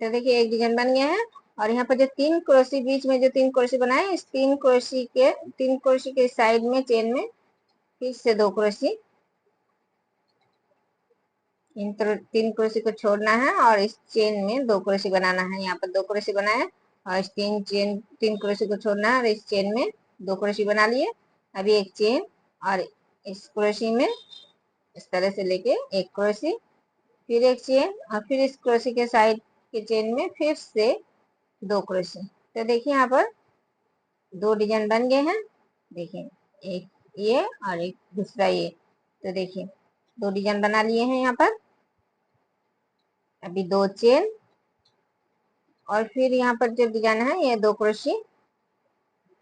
तो देखिए एक डिजाइन बन गया है। और यहाँ पर जो 3 क्रोशी बीच में जो 3 क्रोशी बनाए, इस 3 क्रोशी के साइड में चेन में फिर से 2 क्रोशी, इन 3 क्रोशी को छोड़ना है और इस चेन में 2 क्रोशी बनाना है। यहाँ पर 2 क्रोशी बनाए और इस 3 क्रोशी को छोड़ना है और इस चेन में 2 क्रोशी बना लिए। अभी एक चेन और इस क्रोशी में इस तरह से लेके एक क्रोशी, फिर एक चेन और फिर इस क्रोशी के साइड के चेन में फिर से 2 क्रोशी। तो देखिए यहाँ पर 2 डिजाइन बन गए हैं। देखिए एक ये और एक दूसरा ये। तो देखिए 2 डिजाइन बना लिए हैं यहाँ पर। अभी 2 चेन और फिर यहाँ पर जो डिजाइन है ये 2 क्रोशी,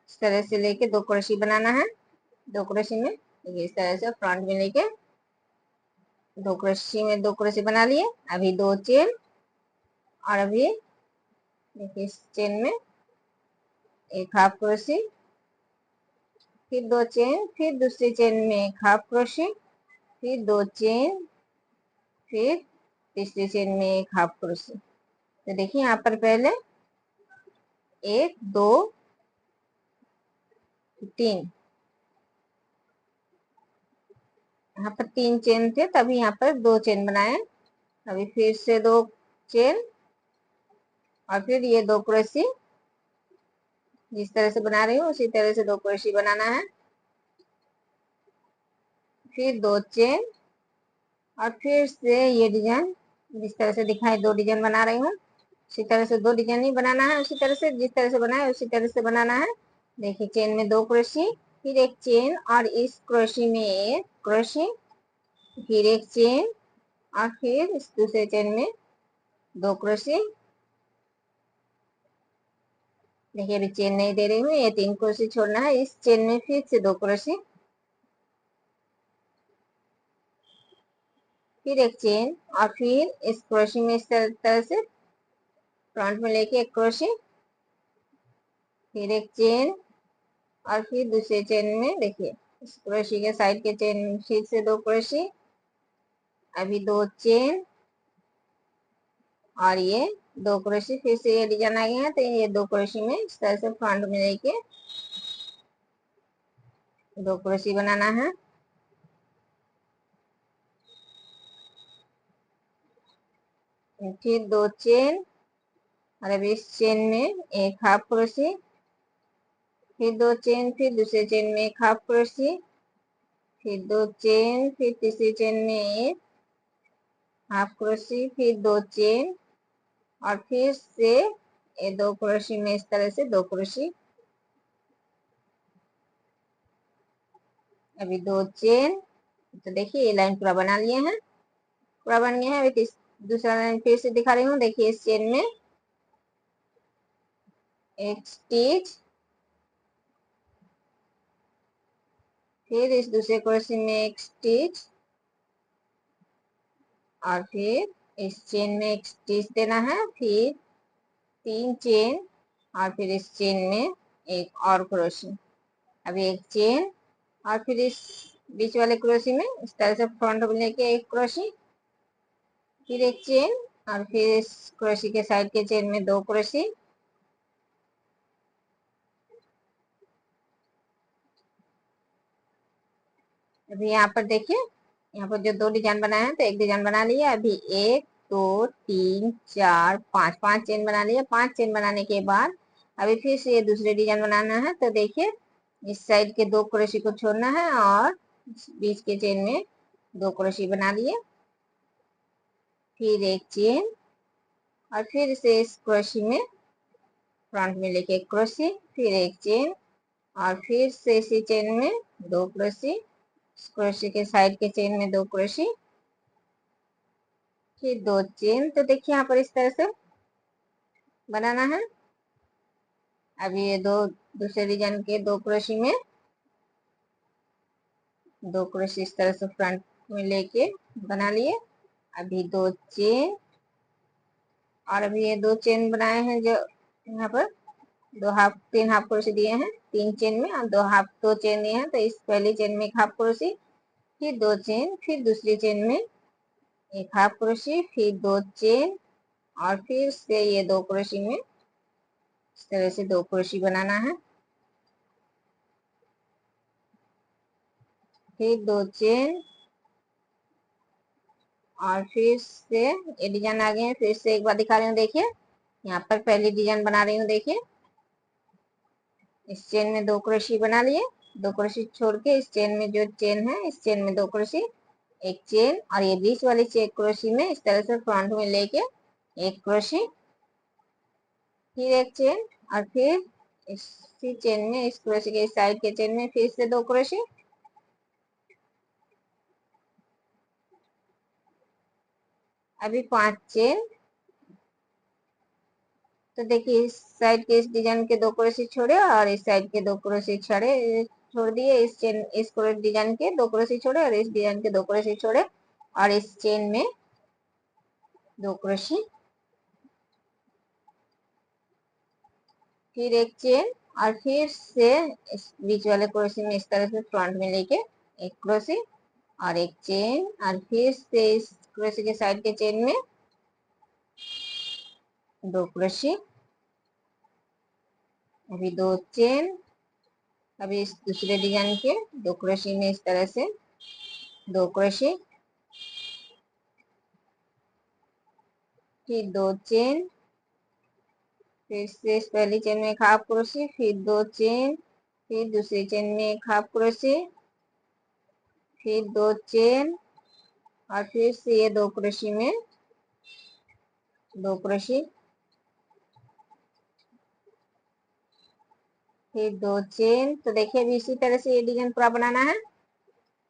इस तरह से लेके 2 क्रोशी बनाना है। 2 क्रोशी में इस तरह से फ्रंट में लेके 2 क्रोशी में 2 क्रोशी बना लिए। अभी 2 चेन और अभी देखिए इस चेन में एक हाफ क्रोशी, फिर 2 चेन, फिर दूसरी चेन में एक हाफ क्रोशी, फिर 2 चेन, फिर तीसरी चेन में एक हाफ क्रोशी। तो देखिए यहाँ पर पहले 1 2 3, यहाँ पर 3 चेन थे तभी यहाँ पर 2 चेन बनाए। अभी फिर से 2 चेन और फिर ये 2 क्रोशी, जिस तरह से बना रही हूँ उसी तरह से 2 क्रोशी बनाना है। फिर 2 चेन और फिर से ये डिजाइन जिस तरह से दिखाई 2 डिजाइन बना रही हूँ, उसी तरह से 2 डिजाइन ही बनाना है। उसी तरह से जिस तरह से बनाए उसी तरह से बनाना है। देखिए चेन में 2 क्रोशी, फिर एक चेन और इस क्रोशी में एक क्रोशी, फिर एक चेन और फिर इस दूसरे चेन में 2 क्रोशी। देखिए अभी चेन नहीं दे रही हूँ, ये 3 क्रोशी छोड़ना है। इस चेन में फिर से 2 क्रोशी, फिर एक चेन और फिर इस क्रोशी में इस तरह से फ्रंट में लेके एक क्रोशी, फिर एक चेन और फिर दूसरे चेन में देखिए इस क्रोशी के साइड के चेन में फिर से 2 क्रोशी। अभी 2 चेन और ये 2 क्रोशी, फिर से ये डिजाइन आ गया है। तो ये 2 क्रोशी में इस तरह से फ्रंट में लेके 2 क्रोशी बनाना है। फिर 2 चेन और अभी इस चेन में एक हाफ क्रोशी, फिर 2 चेन, फिर दूसरे चेन में एक हाफ क्रोशी, फिर 2 चेन, फिर तीसरी चेन में एक हाफ क्रोशी, फिर 2 चेन और फिर से ये 2 क्रोशी में इस तरह से 2 क्रोशी। अभी 2 चेन। तो देखिए ये लाइन पूरा बना लिए हैं, पूरा बन गया है। अभी दूसरा लाइन फिर से दिखा रही हूँ। देखिए इस चेन में एक स्टिच, फिर इस दूसरे क्रोशी में एक स्टिच और फिर इस चेन में एक स्टिच देना है, फिर 3 चेन और फिर इस चेन में एक और क्रोशी। अभी एक चेन और फिर इस बीच वाले क्रोशी में इस तरह से फ्रंट में लेके एक क्रोशी, फिर एक चेन और फिर इस क्रोशी के साइड के चेन में 2 क्रोशी। अभी यहाँ पर देखिए यहाँ पर जो 2 डिजाइन बनाए हैं तो एक डिजाइन बना लिया। अभी 1 2 3 4 5, 5 चेन बना लिया। 5 चेन बनाने के बाद अभी फिर से ये दूसरे डिजाइन बनाना है। तो देखिए इस साइड के 2 क्रोशी को छोड़ना है और बीच के चेन में 2 क्रोशी बना लिए, फिर एक चेन और फिर से इस क्रोशी में फ्रंट में लेके एक क्रोशी, फिर एक चेन और फिर से इसी चेन में 2 क्रोशी, क्रोशी के साइड के चेन में 2 क्रोशी, फिर 2 चेन। तो देखिए यहाँ पर इस तरह से बनाना है। अभी ये दूसरे डिजाइन के 2 क्रोशी में 2 क्रोशी इस तरह से फ्रंट में लेके बना लिए। अभी 2 चेन और अभी ये 2 चेन बनाए हैं जो यहाँ पर 3 हाफ क्रोशी दिए हैं 3 चेन में और 2 चेन दिए हैं। तो इस पहली चेन में एक हाफ क्रोशी, फिर 2 चेन, फिर दूसरी चेन में एक हाफ क्रोशी, फिर 2 चेन और फिर से ये 2 क्रोशे में इस तरह से 2 क्रोशे बनाना है, फिर 2 चेन, और फिर से ये डिजाइन आ गए हैं। फिर से एक बार दिखा रही हूँ, देखिए यहाँ पर पहली डिजाइन बना रही हूँ। देखिए इस चेन में 2 क्रोशे बना लिए, 2 क्रोशे छोड़ के इस चेन में जो चेन है, इस चेन में 2 क्रोशे, एक चेन, और ये बीच वाली चेन क्रोशे में इस तरह से फ्रंट में लेके एक क्रोशे, फिर एक चेन, और फिर इसी चेन में इस क्रोशे के साइड के चेन में फिर से 2 क्रोशे, अभी 5 चेन। तो देखिए इस साइड के इस डिजाइन के 2 क्रोशे छोड़े और इस साइड के 2 क्रोशे छोड़ दिए, इस चेन इस डिजाइन के 2 क्रोशे छोड़े और इस डिजाइन के 2 क्रोशे छोड़े, और इस चेन में 2 क्रोशे, फिर एक चेन, और फिर से इस बीच वाले क्रोशे में इस तरह से फ्रंट में लेके एक क्रोशे और एक चेन, और फिर से इस क्रोशे के साइड के चेन में 2 क्रोशे, अभी 2 चेन, अभी इस दूसरे डिजाइन के 2 क्रोशे में इस तरह से 2 क्रोशे, फिर 2 चेन, फिर से इस पहली चेन में एक हाफ क्रोशे, फिर 2 चेन, फिर दूसरी चेन में एक हाफ क्रोशे, फिर 2 चेन, और फिर से ये 2 क्रोशे में 2 क्रोशे, फिर 2 चेन। तो देखिए अभी इसी तरह से ये डिजाइन पूरा बनाना है।